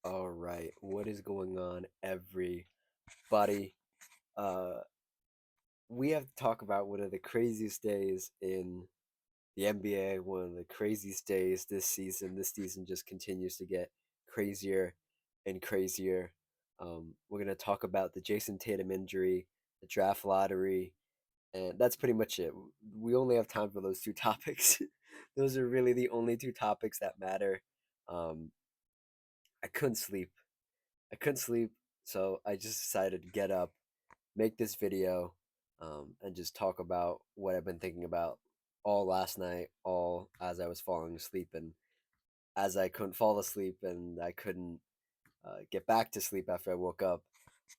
All right, what is going on, everybody? Uh, we have to talk about one of the craziest days in the NBA, one of the craziest days this season. This season just continues to get crazier and crazier. We're going to talk about the Jason Tatum injury, the draft lottery, and that's pretty much it. We only have time for those two topics. Those are really the only two topics that matter. Um, I couldn't sleep. I couldn't sleep, so I just decided to get up, make this video, and just talk about what I've been thinking about all last night, all as I was falling asleep, and as I couldn't fall asleep and I couldn't get back to sleep after I woke up.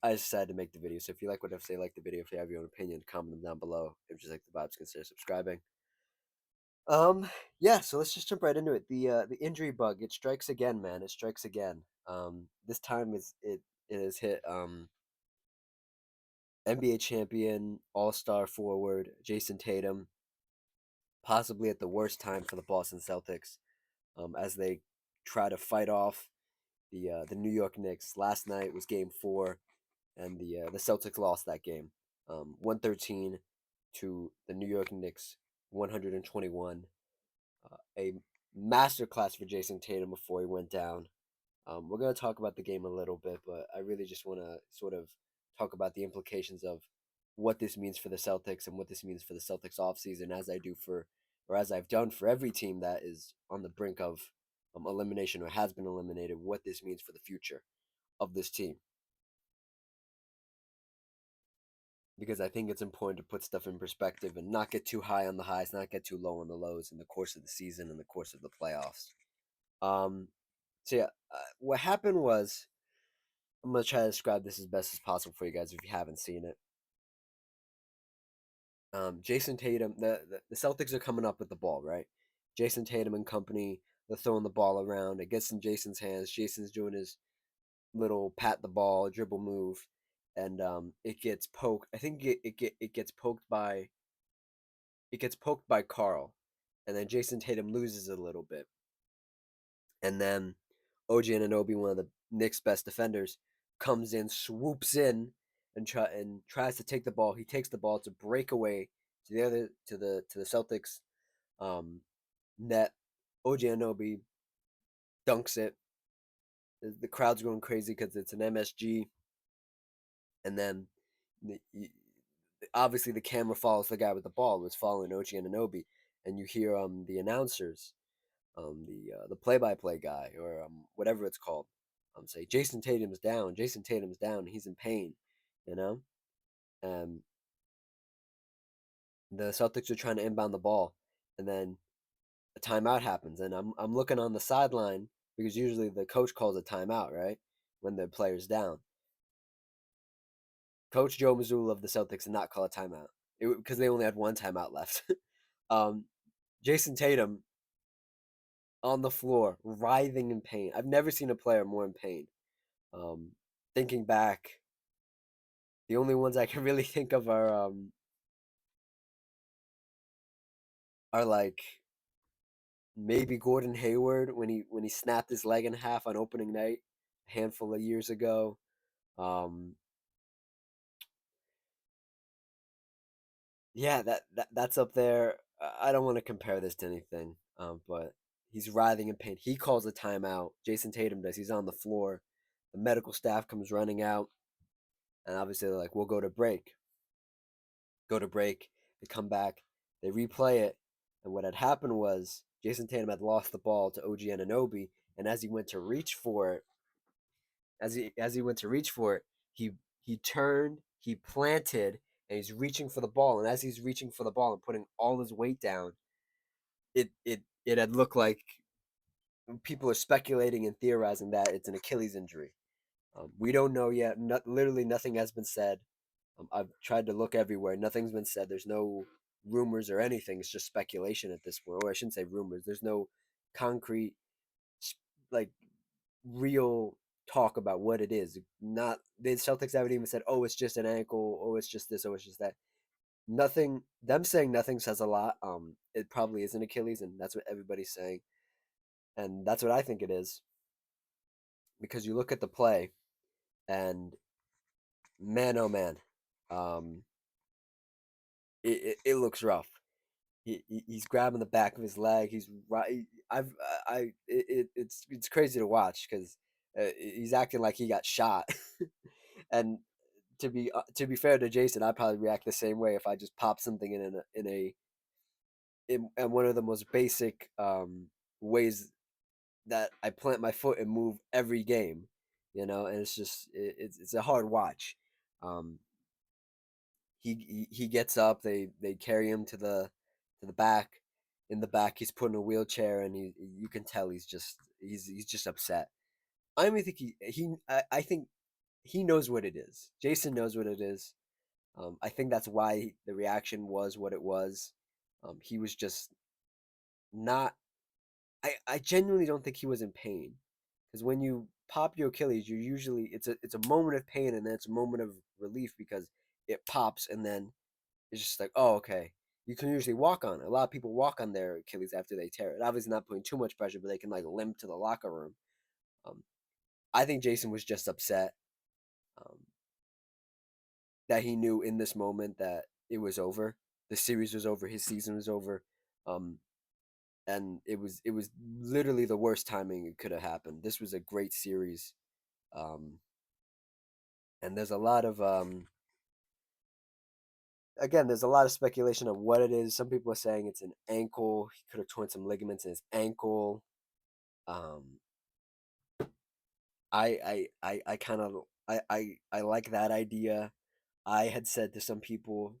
I decided to make the video. So if you like what I say, like the video. If you have your own opinion, comment them down below. If you like the vibes, consider subscribing. Um, yeah. So let's just jump right into it. The injury bug, it strikes again, man. It strikes again. This time it has hit NBA champion, All Star forward Jason Tatum, possibly at the worst time for the Boston Celtics, as they try to fight off the New York Knicks. Last night was Game 4, and the Celtics lost that game, 113 to the New York Knicks, 121. A masterclass for Jason Tatum before he went down. We're going to talk about the game a little bit, but I really just want to sort of talk about the implications of what this means for the Celtics and what this means for the Celtics offseason, as I do for, or as I've done for every team that is on the brink of elimination or has been eliminated, what this means for the future of this team. Because I think it's important to put stuff in perspective and not get too high on the highs, not get too low on the lows in the course of the season and the course of the playoffs. Um, so yeah, what happened was I'm gonna try to describe this as best as possible for you guys if you haven't seen it. Jason Tatum, the Celtics are coming up with the ball, right? Jason Tatum and company, they're throwing the ball around. It gets in Jason's hands. Jason's doing his little pat the ball dribble move, and it gets poked. I think it gets poked by Carl, and then Jason Tatum loses a little bit, and then OG Anunoby, one of the Knicks' best defenders, comes in, swoops in, and tries to take the ball. He takes the ball to break away to the Celtics net. OG Anunoby dunks it. The crowd's going crazy because it's an MSG, and then the, obviously the camera follows the guy with the ball, was following OG Anunoby, and you hear the announcers, the play-by-play guy, or whatever it's called, say Jason Tatum's down. Jason Tatum's down. He's in pain, you know. And the Celtics are trying to inbound the ball, and then a timeout happens, and I'm looking on the sideline because usually the coach calls a timeout, right, when the player's down. Coach Joe Mazzulla of the Celtics did not call a timeout because they only had one timeout left. um, Jason Tatum on the floor, writhing in pain. I've never seen a player more in pain. Um, Thinking back, the only ones I can really think of are like maybe Gordon Hayward when he snapped his leg in half on opening night a handful of years ago. Um, yeah, that's up there. I don't want to compare this to anything, but he's writhing in pain. He calls a timeout. Jason Tatum does. He's on the floor. The medical staff comes running out, and obviously they're like, "We'll go to break." Go to break. They come back. They replay it, and what had happened was Jason Tatum had lost the ball to OG Anunoby, and as he went to reach for it, as he went to reach for it, he turned, he planted, and he's reaching for the ball. And as he's reaching for the ball and putting all his weight down, it had looked like people are speculating and theorizing that it's an Achilles injury. We don't know yet. Literally nothing has been said. I've tried to look everywhere. Nothing's been said. There's no rumors or anything. It's just speculation at this point. Or I shouldn't say rumors. There's no concrete, like, real talk about what it is. Not the Celtics haven't even said, "Oh, it's just an ankle. Oh, it's just this. Oh, it's just that." Nothing. Them saying nothing says a lot. It probably is an Achilles, and that's what everybody's saying, and that's what I think it is. because you look at the play and man, oh man, um, it looks rough. He's grabbing the back of his leg. He's right. It's crazy to watch because he's acting like he got shot. And to be fair to Jason, I'd probably react the same way if I just pop something in one of the most basic ways that I plant my foot and move every game, and it's just it's a hard watch. Um, he gets up. They carry him to the back. In the back, he's put in a wheelchair, and you can tell he's just upset. I don't even think I think he knows what it is. Jason knows what it is. I think that's why the reaction was what it was. He was just not. I genuinely don't think he was in pain, because when you pop your Achilles, you usually it's a moment of pain and then it's a moment of relief because it pops and then it's just like, oh, okay. You can usually walk on it. A lot of people walk on their Achilles after they tear it. Obviously, not putting too much pressure, but they can like limp to the locker room. Um, I think Jason was just upset um, that he knew in this moment that it was over. The series was over. His season was over, um, and it was literally the worst timing it could have happened. This was a great series, um, and there's a lot of again, there's a lot of speculation of what it is. Some people are saying it's an ankle. He could have torn some ligaments in his ankle. Um, I kind of I like that idea. I had said to some people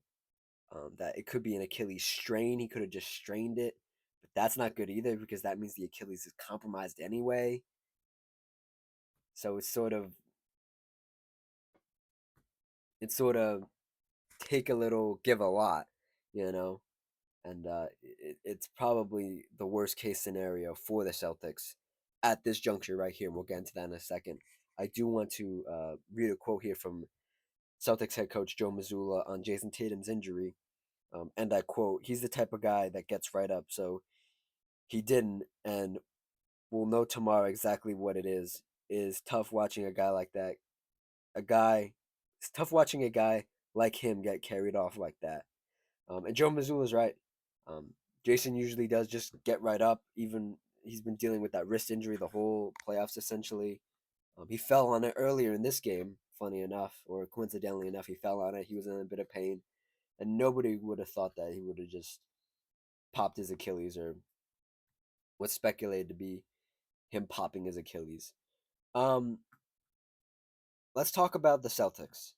that it could be an Achilles strain. He could have just strained it, but that's not good either because that means the Achilles is compromised anyway. So it's sort of take a little, give a lot, you know. And it's probably the worst case scenario for the Celtics at this juncture right here. And we'll get into that in a second. I do want to read a quote here from Celtics head coach Joe Mazzulla on Jason Tatum's injury. And I quote, he's the type of guy that gets right up. So he didn't, and we'll know tomorrow exactly what it is. Is tough watching a guy like that. A guy, it's tough watching a guy like him get carried off like that. And Joe Mazzulla's right. Um, Jason usually does just get right up. Even he's been dealing with that wrist injury the whole playoffs essentially. He fell on it earlier in this game, funny enough, or coincidentally enough, he fell on it. He was in a bit of pain, and nobody would have thought that he would have just popped his Achilles or what's speculated to be him popping his Achilles. Um, let's talk about the Celtics.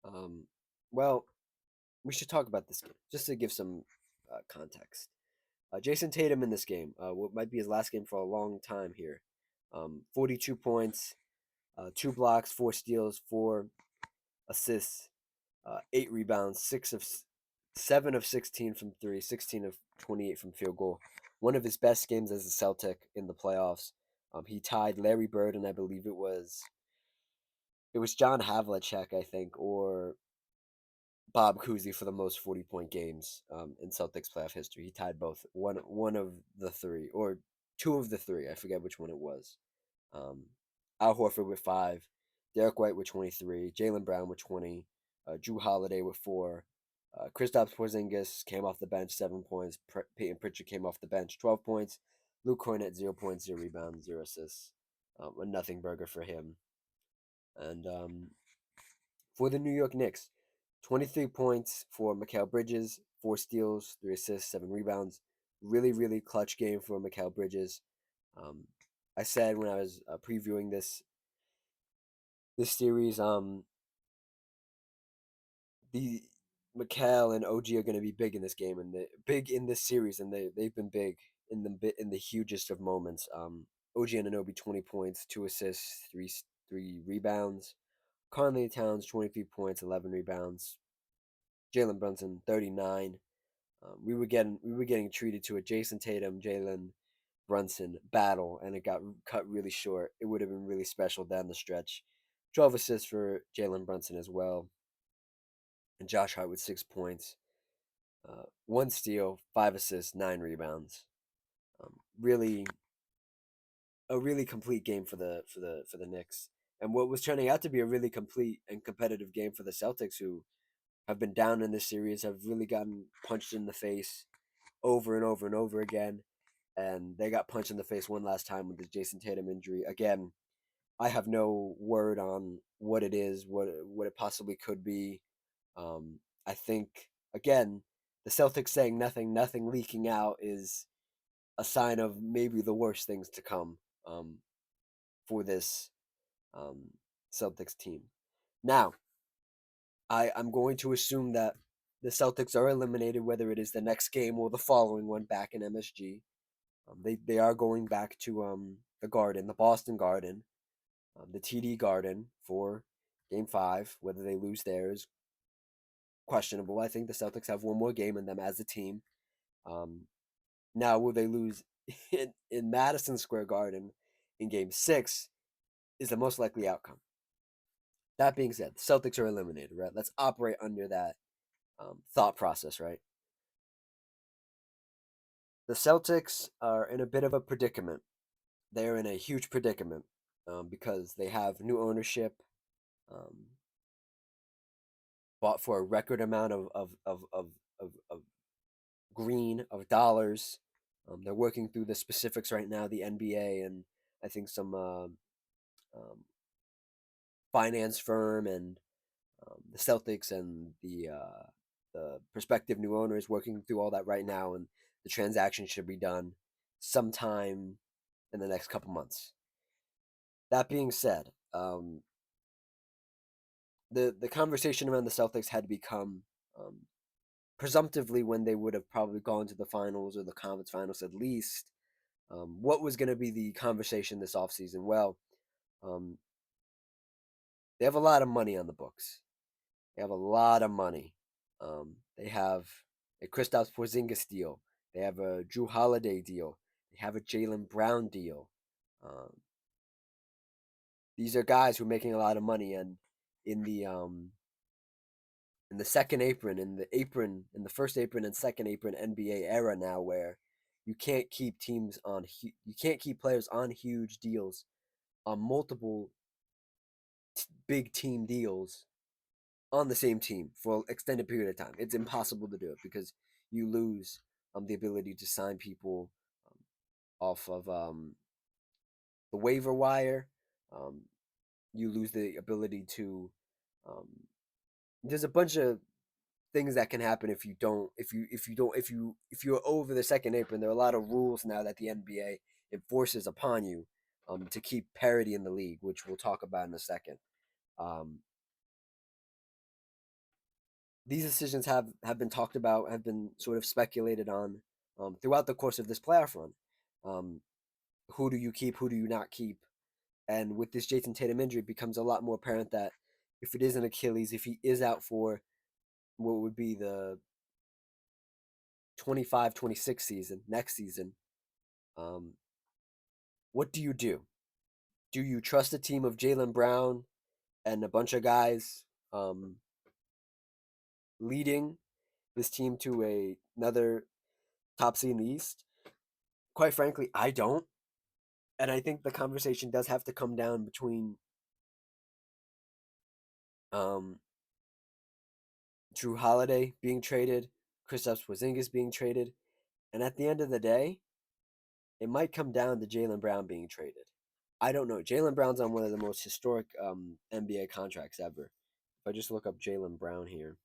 Um, well, we should talk about this game just to give some context. Jason Tatum in this game, what might be his last game for a long time here. 42 points, 2 blocks, 4 steals, 4 assists, 8 rebounds, 7 of 16 from three, 16 of 28 from field goal. One of his best games as a Celtic in the playoffs. He tied Larry Bird, and I believe it was John Havlicek, I think, or Bob Cousy for the most 40-point games in Celtics playoff history. He tied both. One of the three, or two of the three. I forget which one it was. Um, Al Horford with 5, Derek White with 23, Jaylen Brown with 20, Drew Holiday with 4, Kristaps Porzingis came off the bench 7 points. Peyton Pritchard came off the bench 12 points. Luke Kornet 0 points, 0 rebounds, 0 assists. A nothing burger for him. And for the New York Knicks, 23 points for Mikal Bridges, 4 steals, 3 assists, 7 rebounds. Really, really clutch game for Mikal Bridges. Um, I said when I was previewing this series, the Mikal and OG are going to be big in this game and big in this series, and they've been big in the hugest of moments. OG Anunoby 20 points, 2 assists, three rebounds. Karl-Anthony Towns 23 points, 11 rebounds. Jalen Brunson 39. We were getting treated to a Jason Tatum, Jalen Brunson battle, and it got cut really short. It would have been really special down the stretch. 12 assists for Jalen Brunson as well, and Josh Hart with 6 points, 1 steal, 5 assists, 9 rebounds. Really, a really complete game for the Knicks, and what was turning out to be a really complete and competitive game for the Celtics, who have been down in this series, have really gotten punched in the face over and over and over again, and they got punched in the face one last time with the Jason Tatum injury. Again, I have no word on what it is, what it possibly could be. I think again, the Celtics saying nothing, nothing leaking out is a sign of maybe the worst things to come um, for this um, Celtics team. Now, I'm going to assume that the Celtics are eliminated, whether it is the next game or the following one back in MSG. They are going back to the Garden, the Boston Garden, the TD Garden for Game 5. Whether they lose there is questionable. I think the Celtics have one more game in them as a team. Um, Now, will they lose in Madison Square Garden in Game 6 is the most likely outcome. That being said, the Celtics are eliminated, right? Let's operate under that thought process, right? The Celtics are in a bit of a predicament. They're in a huge predicament because they have new ownership, um, bought for a record amount of green, of dollars. They're working through the specifics right now, the NBA and I think some um, finance firm and the Celtics and the prospective new owners working through all that right now, and the transaction should be done sometime in the next couple months. That being said, the conversation around the Celtics had become um, presumptively when they would have probably gone to the finals or the conference finals at least. What was going to be the conversation this offseason? Well, um, they have a lot of money on the books. They have a lot of money. They have a Kristaps Porzingis deal. They have a Drew Holiday deal. They have a Jalen Brown deal. Um, these are guys who are making a lot of money, and in the second apron, in the first apron and second apron NBA era now, where you can't keep you can't keep players on huge deals on multiple big team deals on the same team for an extended period of time. It's impossible to do it because you lose the ability to sign people um, off of the waiver wire. Um, you lose the ability to. Um, there's a bunch of things that can happen if you're over the second apron. There are a lot of rules now that the NBA enforces upon you to keep parity in the league, which we'll talk about in a second. Um, these decisions have been talked about, have been sort of speculated on throughout the course of this playoff run. Um, who do you keep? Who do you not keep? And with this Jason Tatum injury, it becomes a lot more apparent that if it is an Achilles, if he is out for what would be the 25-26 season, next season, um, what do you do? Do you trust a team of Jalen Brown and a bunch of guys um, leading this team to another top seed in the East? Quite frankly, I don't. And I think the conversation does have to come down between um, Drew Holiday being traded, Kristaps Porzingis being traded, and at the end of the day, it might come down to Jalen Brown being traded. I don't know. Jalen Brown's on one of the most historic NBA contracts ever. If I just look up Jalen Brown here,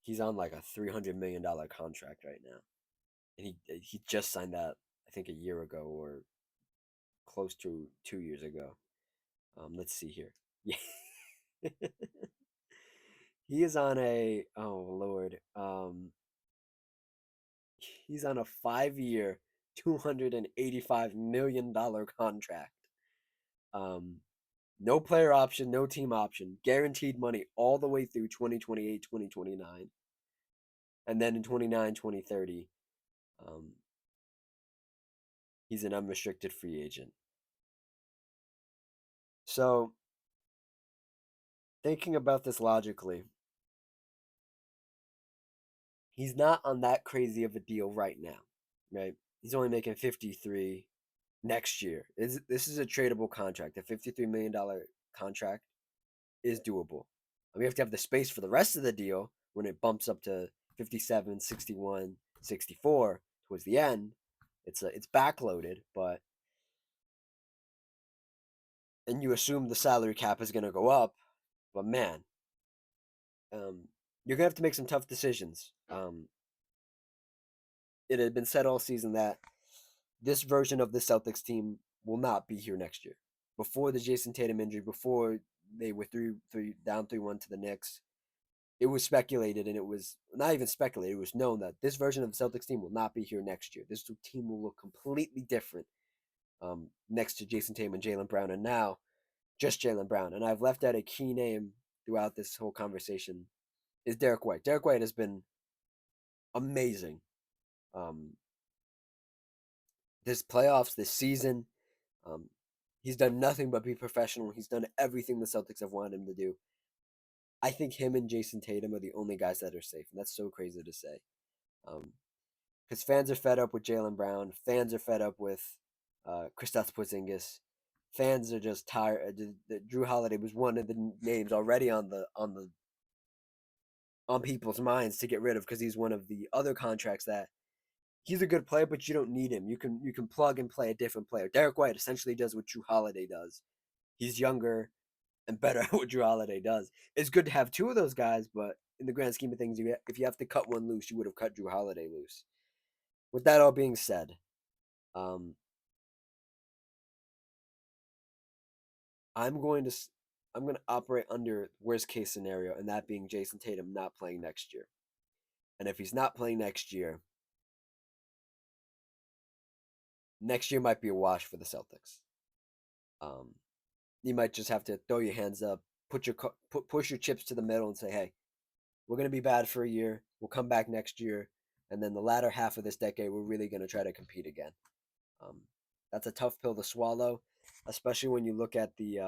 he's on like a $300 million contract right now, and he just signed that I think a year ago or close to 2 years ago. Let's see here. Yeah. He is on a oh Lord. He's on a 5 year, $285 million contract. Um, no player option, no team option, guaranteed money all the way through 2028, 2029, and then in 29, 2030, um, he's an unrestricted free agent. So, thinking about this logically, he's not on that crazy of a deal right now, right? He's only making 53. next year. This is a tradable contract. A $53 million contract is doable. We have to have the space for the rest of the deal when it bumps up to 57, 61, 64 towards the end. It's backloaded, but and you assume the salary cap is going to go up, but man, you're gonna have to make some tough decisions. It had been said all season that this version of the Celtics team will not be here next year. Before the Jason Tatum injury, before they were down 3-1 to the Knicks, it was speculated, and it was not even speculated, it was known that this version of the Celtics team will not be here next year. This team will look completely different next to Jason Tatum and Jaylen Brown, and now just Jaylen Brown. And I've left out a key name throughout this whole conversation is Derek White. Derek White has been amazing um, this playoffs, this season. Um, he's done nothing but be professional. He's done everything the Celtics have wanted him to do. I think him and Jason Tatum are the only guys that are safe, and that's so crazy to say. Because fans are fed up with Jaylen Brown. Fans are fed up with Kristaps Porzingis. Fans are just tired. Drew Holiday was one of the names already on people's minds to get rid of because he's one of the other contracts that he's a good player, but you don't need him. You can plug and play a different player. Derek White essentially does what Drew Holiday does. He's younger and better at what Drew Holiday does. It's good to have two of those guys, but in the grand scheme of things, if you have to cut one loose, you would have cut Drew Holiday loose. With that all being said, um, I'm going to I'm going to operate under worst case scenario, and that being Jason Tatum not playing next year. And if he's not playing next year might be a wash for the Celtics. Um, you might just have to throw your hands up, push your chips to the middle, and say, "Hey, we're going to be bad for a year. We'll come back next year, and then the latter half of this decade, we're really going to try to compete again." Um, that's a tough pill to swallow, especially when you look at the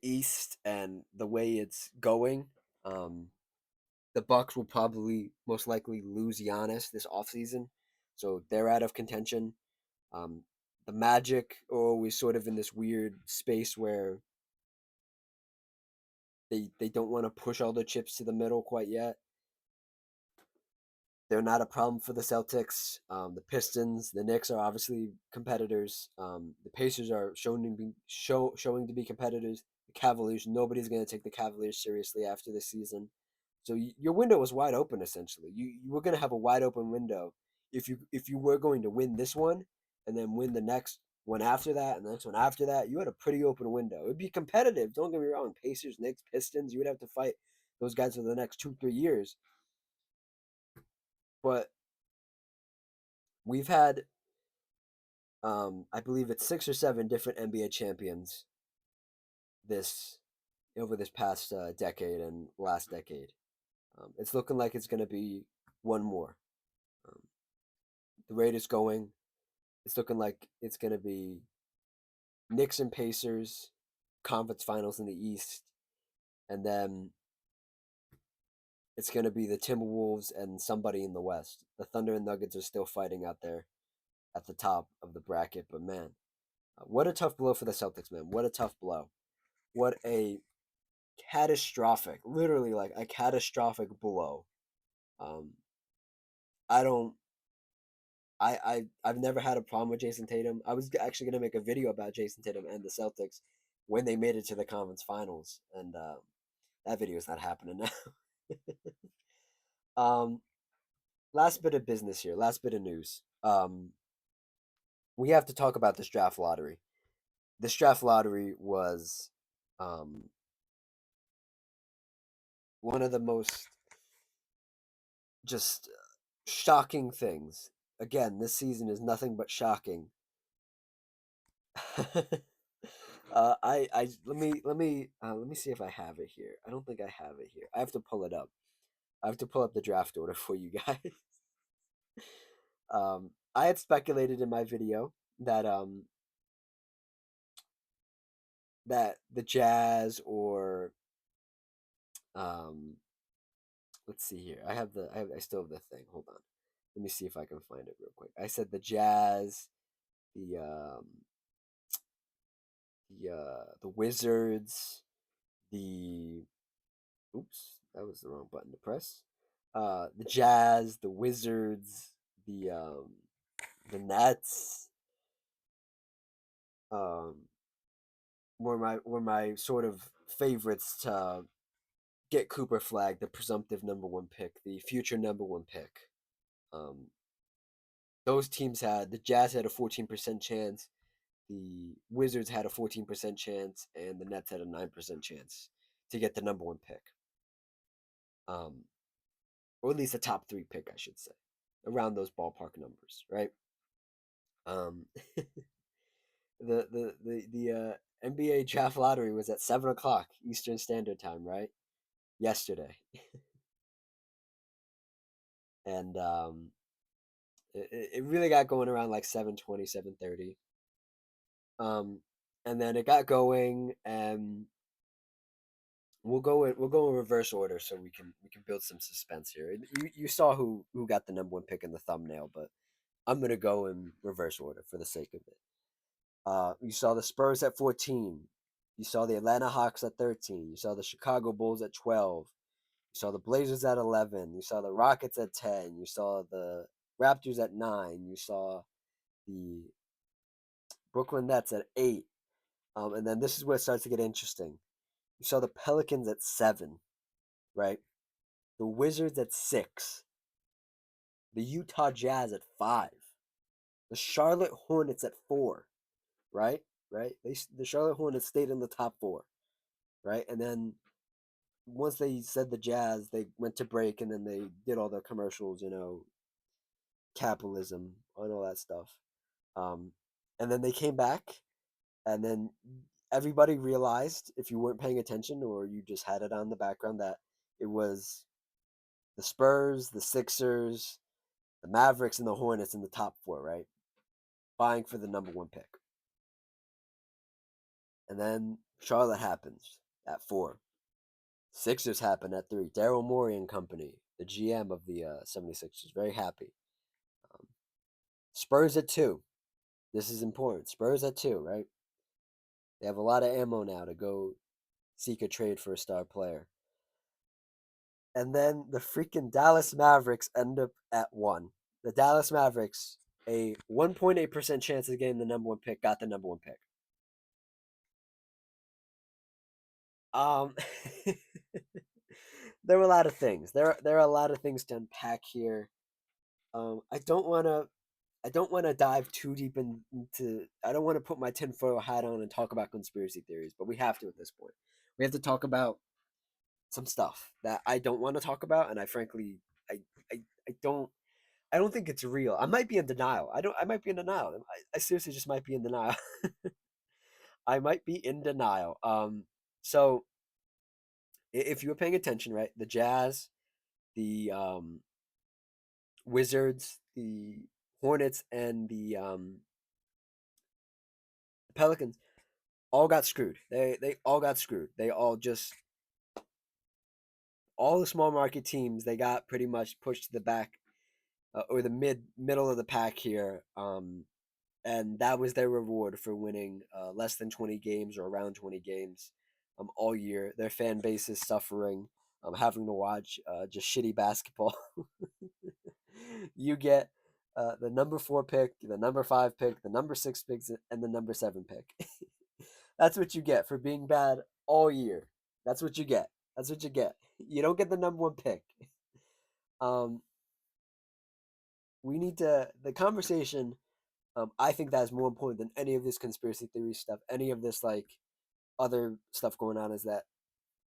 East and the way it's going. Um, the Bucks will probably most likely lose Giannis this offseason, so they're out of contention. Um, the Magic are always sort of in this weird space where they don't want to push all the chips to the middle quite yet. They're not a problem for the Celtics. The Pistons, the Knicks are obviously competitors. The Pacers are showing to be competitors. The Cavaliers, nobody's going to take the Cavaliers seriously after this season. So your window was wide open essentially. You were going to have a wide open window if you were going to win this one and then win the next one after that and the next one after that. You had a pretty open window. It'd be competitive. Don't get me wrong. Pacers, Knicks, Pistons. You would have to fight those guys for the next 2-3 years. But we've had I believe it's 6 or 7 different NBA champions this over this past decade and last decade. It's looking like it's going to be one more. Um, the rate is going. It's looking like it's going to be Knicks and Pacers conference finals in the East, and then it's going to be the Timberwolves and somebody in the West. The Thunder and Nuggets are still fighting out there at the top of the bracket, but man, what a tough blow for the Celtics, man. What a tough blow. What a catastrophic, literally like a catastrophic blow. Um, I don't. I've never had a problem with Jason Tatum. I was actually gonna make a video about Jason Tatum and the Celtics when they made it to the conference finals, and that video is not happening now. um, last bit of business here. Last bit of news. We have to talk about this draft lottery. This draft lottery was um one of the most just shocking things. Again, this season is nothing but shocking. I let me see if I have it here. I don't think I have it here. I have to pull it up. I have to pull up the draft order for you guys. I had speculated in my video that the Jazz or um let's see here. I still have the thing. Hold on. Let me see if I can find it real quick. I said the Jazz, the um, the Wizards, the oops, that was the wrong button to press. The Jazz, the Wizards, the Nets, um, were my sort of favorites to get Cooper flagged, the presumptive number one pick, the future number one pick. Um, those teams had the Jazz had a 14% chance, the Wizards had a 14% chance, and the Nets had a 9% chance to get the number one pick. Or at least a top three pick, I should say, around those ballpark numbers, right? Um, the NBA draft lottery was at 7 o'clock Eastern Standard Time, right? Yesterday, and it really got going around like 7:20, 7:30. Um, and then it got going, and we'll go in reverse order so we can build some suspense here. You saw who got the number one pick in the thumbnail, but I'm gonna go in reverse order for the sake of it. You saw the Spurs at 14. You saw the Atlanta Hawks at 13. You saw the Chicago Bulls at 12. You saw the Blazers at 11. You saw the Rockets at 10. You saw the Raptors at 9. You saw the Brooklyn Nets at 8. And then this is where it starts to get interesting. You saw the Pelicans at 7, right? The Wizards at 6. The Utah Jazz at 5. The Charlotte Hornets at 4, right? Right? The Charlotte Hornets stayed in the top 4, right? And then once they said the Jazz, they went to break and then they did all the commercials, capitalism and all that stuff. Um, and then they came back, and then everybody realized, if you weren't paying attention or you just had it on the background, that it was the Spurs, the Sixers, the Mavericks, and the Hornets in the top 4, right? Vying for the number one pick. And then Charlotte happens at 4. Sixers happen at 3. Daryl Morey and company, the GM of the 76ers, very happy. Um, Spurs at 2. This is important. Spurs at 2, right? They have a lot of ammo now to go seek a trade for a star player. And then the freaking Dallas Mavericks end up at 1. The Dallas Mavericks, a 1.8% chance of getting the number one pick, got the number one pick. Um, there were a lot of things. There are a lot of things to unpack here. I don't want to dive too deep into. I don't want to put my tinfoil hat on and talk about conspiracy theories, but we have to at this point. We have to talk about some stuff that I don't want to talk about, and I frankly, I, I, I don't think it's real. I might be in denial. I might be in denial. I seriously just might be in denial. I might be in denial. So if you were paying attention, right, the Jazz, the Wizards, the Hornets, and the Pelicans all got screwed. They all got screwed. They all just all the small market teams, they got pretty much pushed to the back, or the middle of the pack here. And that was their reward for winning less than 20 games or around 20 games all year. Their fan base is suffering, having to watch just shitty basketball. You get the number 4 pick, the number 5 pick, the number 6 picks, and the number 7 pick. That's what you get for being bad all year. That's what you get. That's what you get. You don't get the number 1 pick. Um, we need to the conversation. I think that is more important than any of this conspiracy theory stuff, any of this like other stuff going on. Is that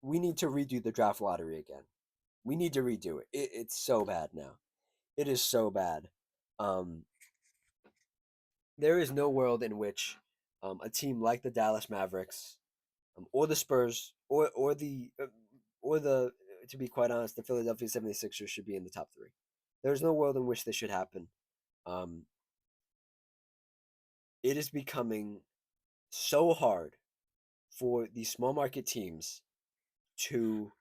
we need to redo the draft lottery again. We need to redo it. It's so bad now. It is so bad. Um, there is no world in which a team like the Dallas Mavericks, or the Spurs, or the to be quite honest, the Philadelphia 76ers should be in the top 3. There's no world in which this should happen. Um, it is becoming so hard for these small market teams to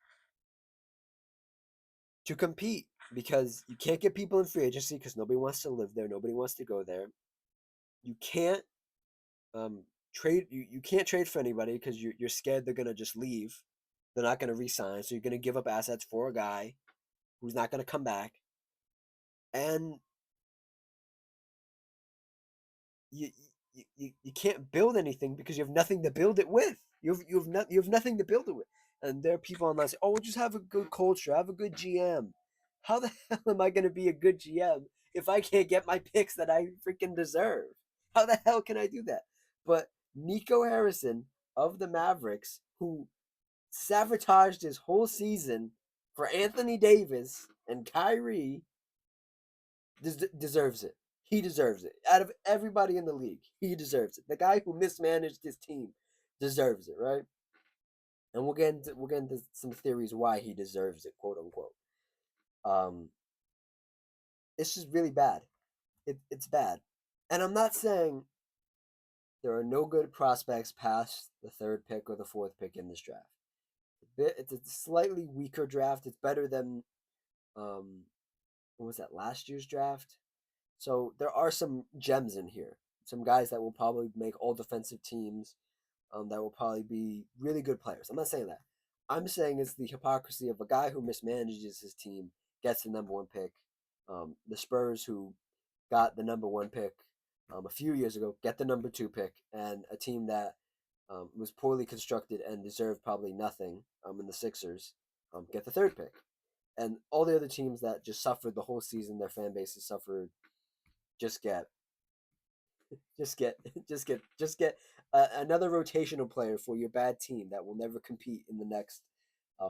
to compete. because you can't get people in free agency because nobody wants to live there, nobody wants to go there. You can't um, trade. You can't trade for anybody because you're scared they're gonna just leave. They're not gonna resign, so you're gonna give up assets for a guy who's not gonna come back, and you you can't build anything because you have nothing to build it with. You have nothing to build it with. And there are people online say, "Oh, we'll just have a good culture, have a good GM." How the hell am I going to be a good GM if I can't get my picks that I freaking deserve? How the hell can I do that? But Nico Harrison of the Mavericks, who sabotaged his whole season for Anthony Davis and Kyrie, deserves it. He deserves it. Out of everybody in the league, he deserves it. The guy who mismanaged his team deserves it, right? And we'll get into some theories why he deserves it, quote unquote. Um, it's just really bad. It's bad, and I'm not saying there are no good prospects past the third pick or the fourth pick in this draft. It's a slightly weaker draft. It's better than um, what was that last year's draft? So there are some gems in here, some guys that will probably make all defensive teams, that will probably be really good players. I'm not saying that. I'm saying it's the hypocrisy of a guy who mismanages his team gets the number one pick. The Spurs, who got the number one pick a few years ago, get the number two pick, and a team that was poorly constructed and deserved probably nothing in the Sixers get the third pick. And all the other teams that just suffered the whole season, their fan bases suffered, just get just get just get another rotational player for your bad team that will never compete in the next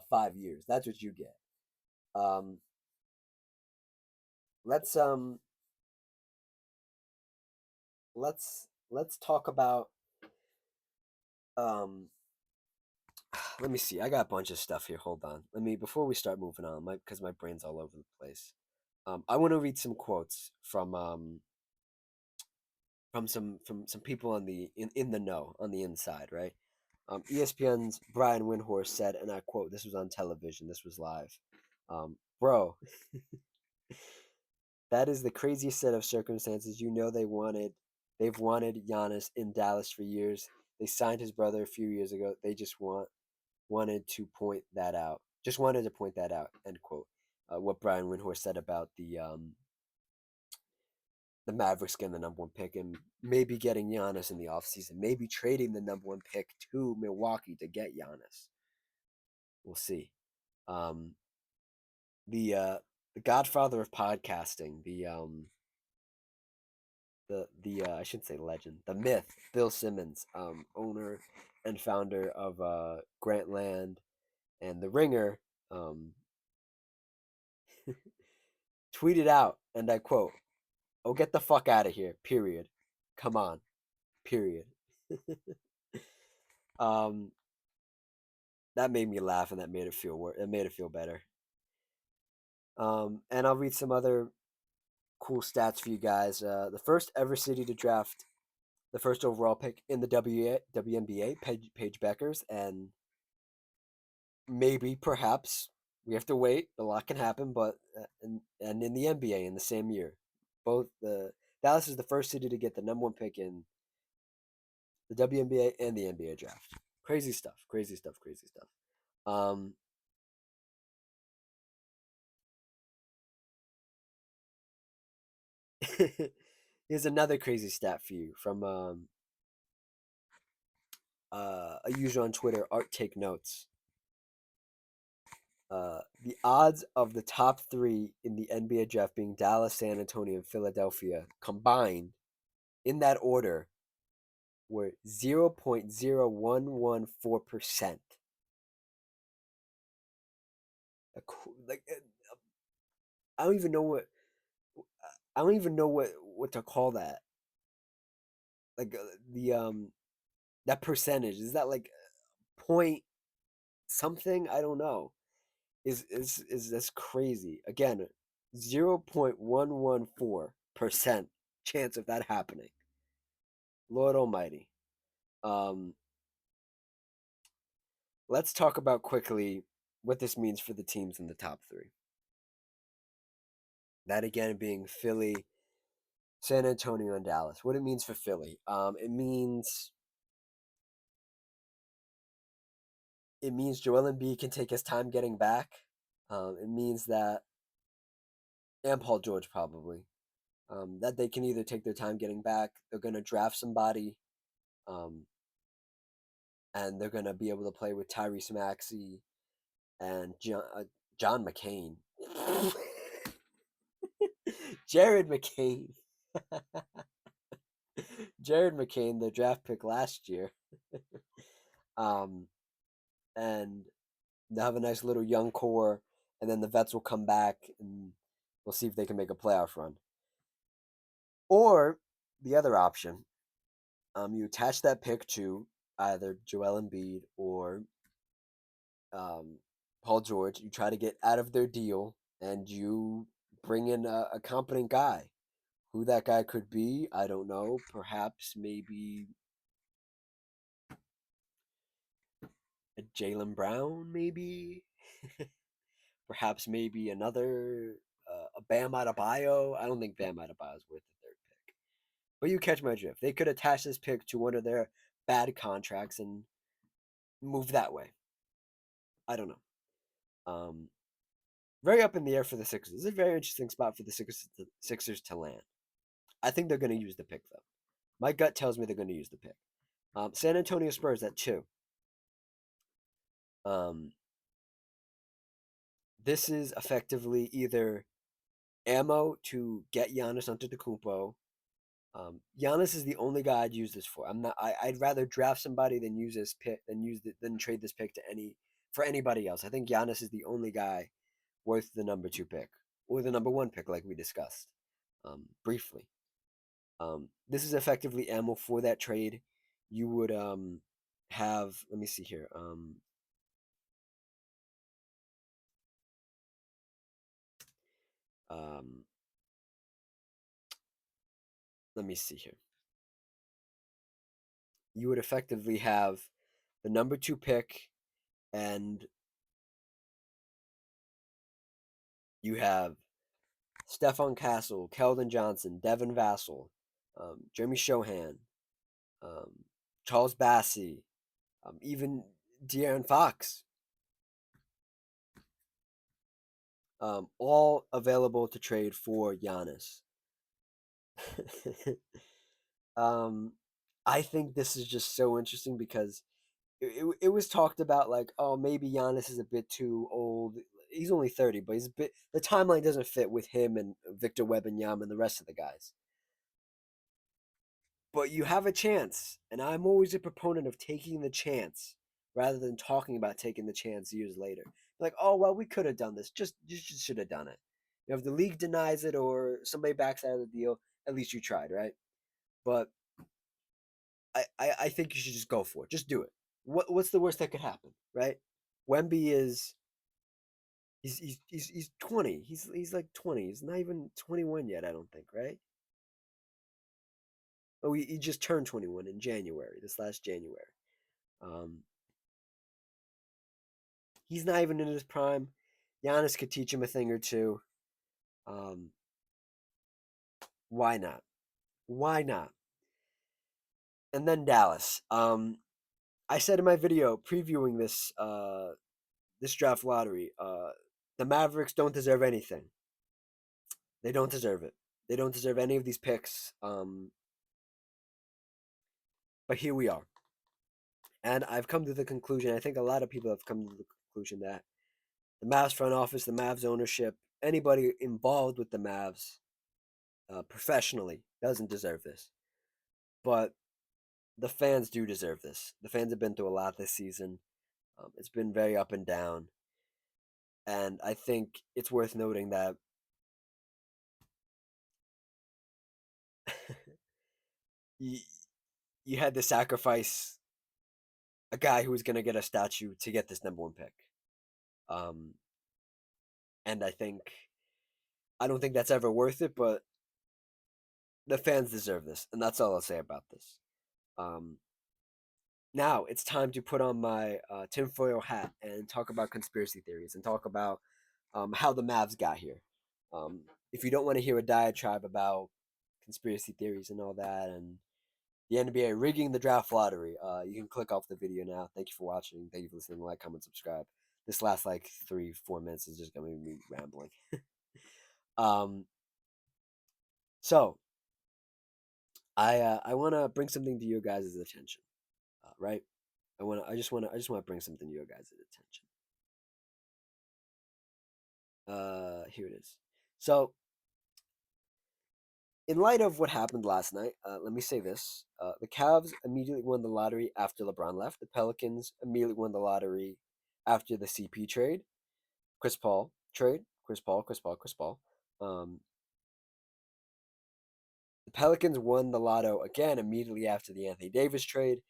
5 years. That's what you get. Um, let's let's talk about um, let me see. I got a bunch of stuff here. Hold on. Let me before we start moving on, because my brain's all over the place. I want to read some quotes from some people on in the know on the inside, right? ESPN's Brian Windhorst said, and I quote: "This was on television. This was live. Bro, that is the craziest set of circumstances. You know they've wanted Giannis in Dallas for years. They signed his brother a few years ago. They just wanted to point that out. Just wanted to point that out." End quote. What Brian Windhorst said about the Mavericks getting the number one pick and maybe getting Giannis in the offseason, maybe trading the number one pick to Milwaukee to get Giannis. We'll see. Um, the Godfather of podcasting, the I shouldn't say legend, the myth, Bill Simmons, owner and founder of Grantland and The Ringer, um, tweeted out, and I quote, "Oh, get the fuck out of here. Period. Come on. Period." um, that made me laugh, and that made it feel It made it feel better. And I'll read some other cool stats for you guys. The first ever city to draft the first overall pick in the WNBA, Paige Beckers, and maybe, perhaps, we have to wait. A lot can happen, but and in the NBA in the same year, both the Dallas is the first city to get the number one pick in the WNBA and the NBA draft. Crazy stuff, crazy stuff, crazy stuff. Um, Here's another crazy stat for you from a user on Twitter, Art Take Notes. The odds of the top three in the NBA draft being Dallas, San Antonio, and Philadelphia combined in that order were 0.0114%. Like I don't even know what I don't even know what to call that. Like the that percentage, is that like point something? I don't know. Is That's crazy. Again, 0.114% chance of that happening. Lord Almighty. Um, let's talk about quickly what this means for the teams in the top three. That again being Philly, San Antonio, and Dallas. What it means for Philly, it means Joel Embiid can take his time getting back. It means that, and Paul George probably, that they can either take their time getting back. They're gonna draft somebody, um, and they're gonna be able to play with Tyrese Maxey and John McCain, Jared McCain, Jared McCain, the draft pick last year, um, and they'll have a nice little young core, and then the vets will come back, and we'll see if they can make a playoff run. Or the other option, you attach that pick to either Joel Embiid or um, Paul George. You try to get out of their deal, and you bring in a competent guy. Who that guy could be, I don't know. Perhaps maybe a Jalen Brown, maybe. Perhaps maybe another a Bam Adebayo. I don't think Bam Adebayo is worth the third pick. But you catch my drift. They could attach this pick to one of their bad contracts and move that way. I don't know. Um, Very up in the air for the Sixers. It's a very interesting spot for the Sixers to land. I think they're going to use the pick, though. My gut tells me they're going to use the pick. San Antonio Spurs at 2. Um, this is effectively either ammo to get Giannis Antetokounmpo. Giannis is the only guy I'd use this for. I'm not. I'd rather draft somebody than use this pick than trade this pick to anybody else. I think Giannis is the only guy worth the number 2 pick or the number 1 pick, like we discussed briefly. This is effectively ammo for that trade. You would have. Let me see here. Um, Let me see here. You would effectively have the number 2 pick, and you have Stephon Castle, Keldon Johnson, Devin Vassell, Jeremy Shohan, um, Charles Bassey, even De'Aaron Fox, all available to trade for Giannis. um, I think this is just so interesting because it was talked about like, oh, maybe Giannis is a bit too old. He's only 30, but he's a bit. The timeline doesn't fit with him and Victor Wembanyama and the rest of the guys. But you have a chance, and I'm always a proponent of taking the chance rather than talking about taking the chance years later. Like, oh well, we could have done this. Just you just should have done it. If the league denies it or somebody backs out of the deal, at least you tried, right? But I think you should just go for it. Just do it. What's the worst that could happen, right? Wemby is he's 20. He's like 20. He's not even 21 yet, I don't think, right? Oh, he just turned 21 in January, this last January. Um, he's not even in his prime. Giannis could teach him a thing or two. Um, why not? Why not? And then Dallas. I said in my video previewing this draft lottery, the Mavericks don't deserve anything. They don't deserve it. They don't deserve any of these picks. But here we are. And I've come to the conclusion, I think a lot of people have come to the conclusion that the Mavs front office, the Mavs ownership, anybody involved with the Mavs professionally doesn't deserve this. But the fans do deserve this. The fans have been through a lot this season. It's been very up and down. And I think it's worth noting that you, you had to sacrifice a guy who was going to get a statue to get this number 1 pick. Um, and I don't think that's ever worth it, but the fans deserve this, and that's all I'll say about this. Um, Now it's time to put on my tinfoil hat and talk about conspiracy theories and talk about how the Mavs got here. Um, if you don't want to hear a diatribe about conspiracy theories and all that, and the NBA rigging the draft lottery, you can click off the video now. Thank you for watching. Thank you for listening. Like, comment, subscribe. This last like 3-4 minutes is just gonna be me rambling. um, so I want to bring something to your guys' attention, right? I just want to bring something to your guys' attention. Here it is. So, in light of what happened last night, let me say this: the Cavs immediately won the lottery after LeBron left. The Pelicans immediately won the lottery after the CP trade, Chris Paul trade, Chris Paul. Um, the Pelicans won the lotto again immediately after the Anthony Davis trade,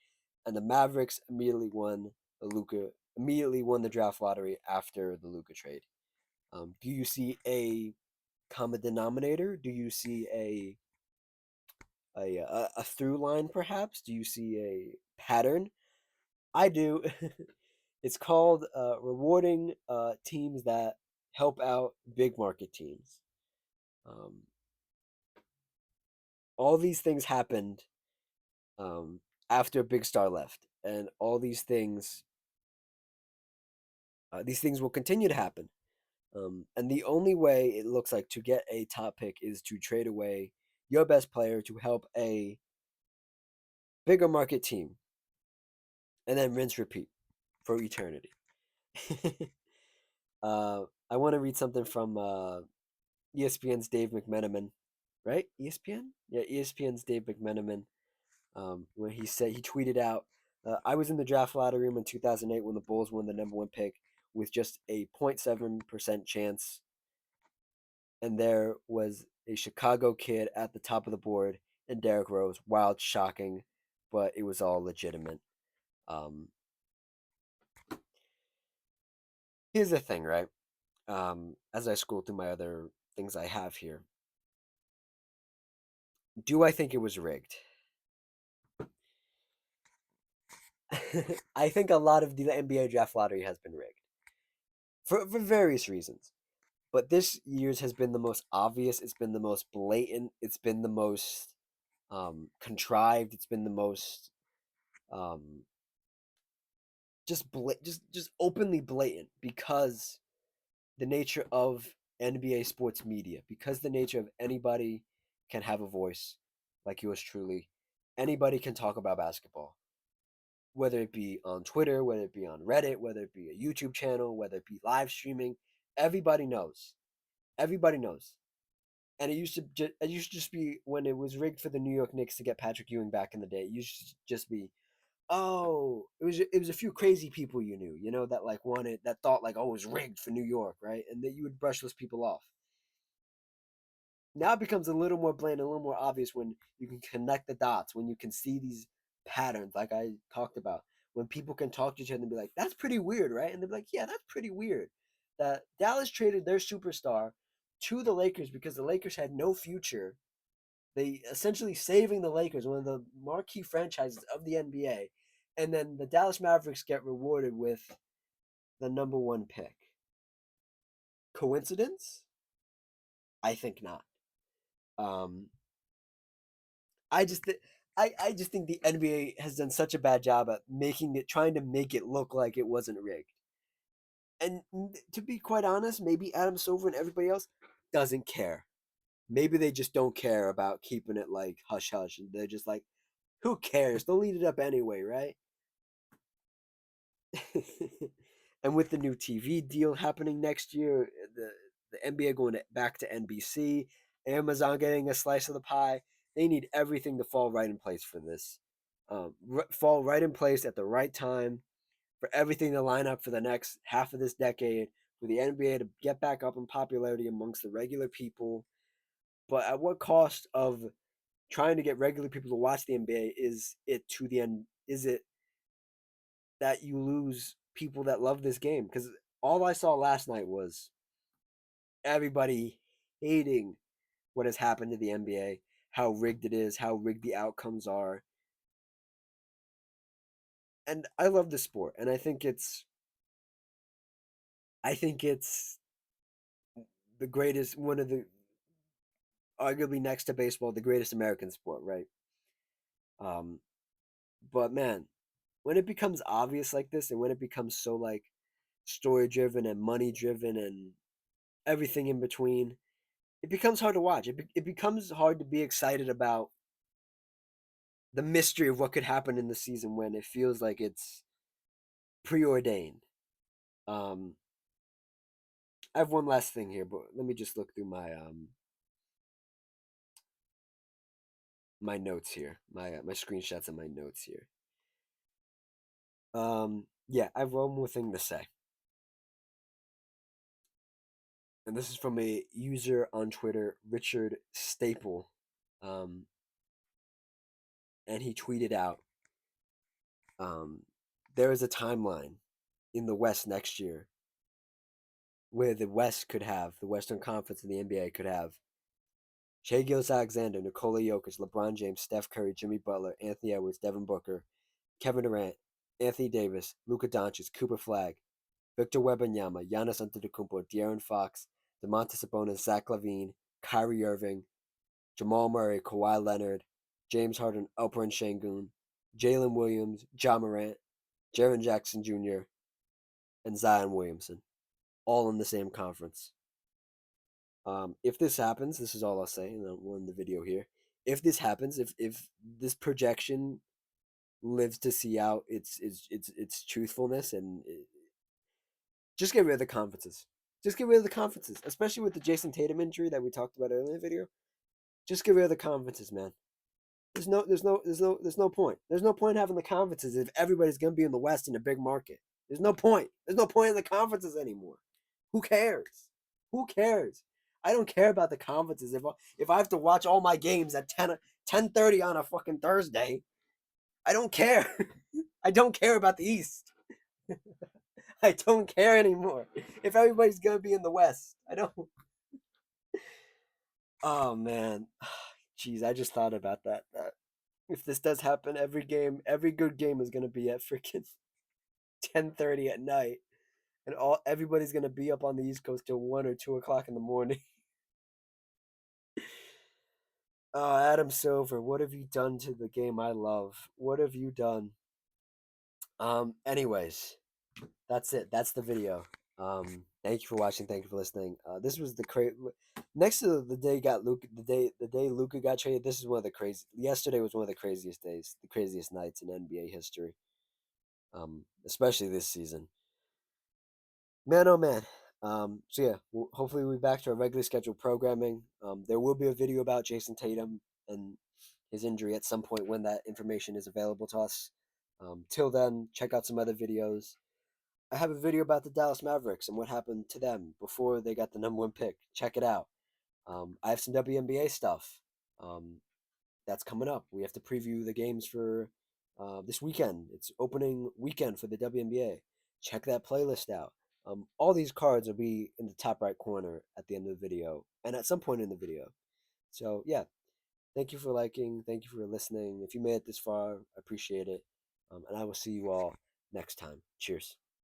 and the Mavericks immediately won the draft lottery after the Luka trade. Do you see a common denominator? Do you see a through line, perhaps? Do you see a pattern? I do. It's called rewarding teams that help out big market teams. Um, all these things happened um, after a big star left, and all these things will continue to happen. And the only way it looks like to get a top pick is to trade away your best player to help a bigger market team, and then rinse repeat for eternity. I want to read something from ESPN's Dave McMenamin, right? ESPN? Yeah, ESPN's Dave McMenamin. When he tweeted out, "I was in the draft lottery room in 2008 when the Bulls won the number one pick with just a 0.7% chance, and there was a Chicago kid at the top of the board and Derrick Rose. Wild, shocking, but it was all legitimate." Um, Here's the thing, right? As I scroll through my other things I have here, do I think it was rigged? I think a lot of the NBA draft lottery has been rigged for various reasons. But this year's has been the most obvious. It's been the most blatant. It's been the most contrived. It's been the most um, just openly blatant because the nature of NBA sports media, because the nature of anybody can have a voice like yours truly. Anybody can talk about basketball, whether it be on Twitter, whether it be on Reddit, whether it be a YouTube channel, whether it be live streaming. Everybody knows. Everybody knows. And it used to just be when it was rigged for the New York Knicks to get Patrick Ewing back in the day. It used to just be, oh, it was a few crazy people you know, that like wanted that thought like, oh, it was rigged for New York, right? And that you would brush those people off. Now it becomes a little more blatant, a little more obvious when you can connect the dots, when you can see these patterns, like I talked about, when people can talk to each other and be like, "That's pretty weird, right?" And they're like, "Yeah, that's pretty weird." That Dallas traded their superstar to the Lakers because the Lakers had no future. They essentially saving the Lakers, one of the marquee franchises of the NBA, and then the Dallas Mavericks get rewarded with the number one pick. Coincidence? I think not. Um, I just I just think the NBA has done such a bad job at trying to make it look like it wasn't rigged. And to be quite honest, maybe Adam Silver and everybody else doesn't care. Maybe they just don't care about keeping it like hush hush, and they're just like, who cares? They'll eat it up anyway, right? And with the new TV deal happening next year, the NBA going back to NBC, Amazon getting a slice of the pie, they need everything to fall right in place for this. Fall right in place at the right time for everything to line up for the next half of this decade, for the NBA to get back up in popularity amongst the regular people. But at what cost of trying to get regular people to watch the NBA is it to the end? Is it that you lose people that love this game? Because all I saw last night was everybody hating what has happened to the NBA, how rigged it is, how rigged the outcomes are. And I love the sport, and I think it's the greatest, one of the arguably next to baseball, the greatest American sport, right? Um, but man, when it becomes obvious like this, and when it becomes so like story driven and money driven and everything in between, it becomes hard to watch. It becomes hard to be excited about the mystery of what could happen in the season when it feels like it's preordained. Um, I have one last thing here, but let me just look through my notes here, my screenshots and my notes here. Yeah, I have one more thing to say, and this is from a user on Twitter, Richard Staple, um, and he tweeted out, um, there is a timeline in the West next year where the Western Conference and the NBA could have Shai Gilgeous-Alexander, Nikola Jokic, LeBron James, Steph Curry, Jimmy Butler, Anthony Edwards, Devin Booker, Kevin Durant, Anthony Davis, Luka Doncic, Cooper Flag, Victor Wembanyama, Giannis Antetokounmpo, De'Aaron Fox, Domantas Sabonis, Zach LaVine, Kyrie Irving, Jamal Murray, Kawhi Leonard, James Harden, Alperen Sengun, Jalen Williams, Ja Morant, Jaren Jackson Jr., and Zion Williamson, all in the same conference. If this happens, this is all I'll say, and then we'll end the video here. If this happens, if this projection lives to see out its truthfulness, and just get rid of the conferences. Just get rid of the conferences, especially with the Jason Tatum injury that we talked about earlier in the video. Just get rid of the conferences, man. There's no point. There's no point having the conferences if everybody's gonna be in the West in a big market. There's no point. There's no point in the conferences anymore. Who cares? Who cares? I don't care about the conferences. If I have to watch all my games at 10:30 on a fucking Thursday, I don't care. I don't care about the East. I don't care anymore. If everybody's gonna be in the West, I don't. Oh man, jeez, I just thought about that. If this does happen, every good game is gonna be at freaking 10:30 at night, and everybody's gonna be up on the East Coast till 1 or 2 o'clock in the morning. Oh, Adam Silver, what have you done to the game I love? What have you done? Anyways, that's it. That's the video. Thank you for watching. Thank you for listening. This was next to the day got Luke the day Luka got traded. This is one of the crazy. Yesterday was one of the craziest days, the craziest nights in NBA history. Especially this season. Man, oh man. So yeah, hopefully we'll be back to our regularly scheduled programming. There will be a video about Jason Tatum and his injury at some point when that information is available to us. Till then, check out some other videos. I have a video about the Dallas Mavericks and what happened to them before they got the #1 pick. Check it out. I have some WNBA stuff that's coming up. We have to preview the games for this weekend. It's opening weekend for the WNBA. Check that playlist out. All these cards will be in the top right corner at the end of the video and at some point in the video. So yeah, thank you for liking. Thank you for listening. If you made it this far, I appreciate it. And I will see you all next time. Cheers.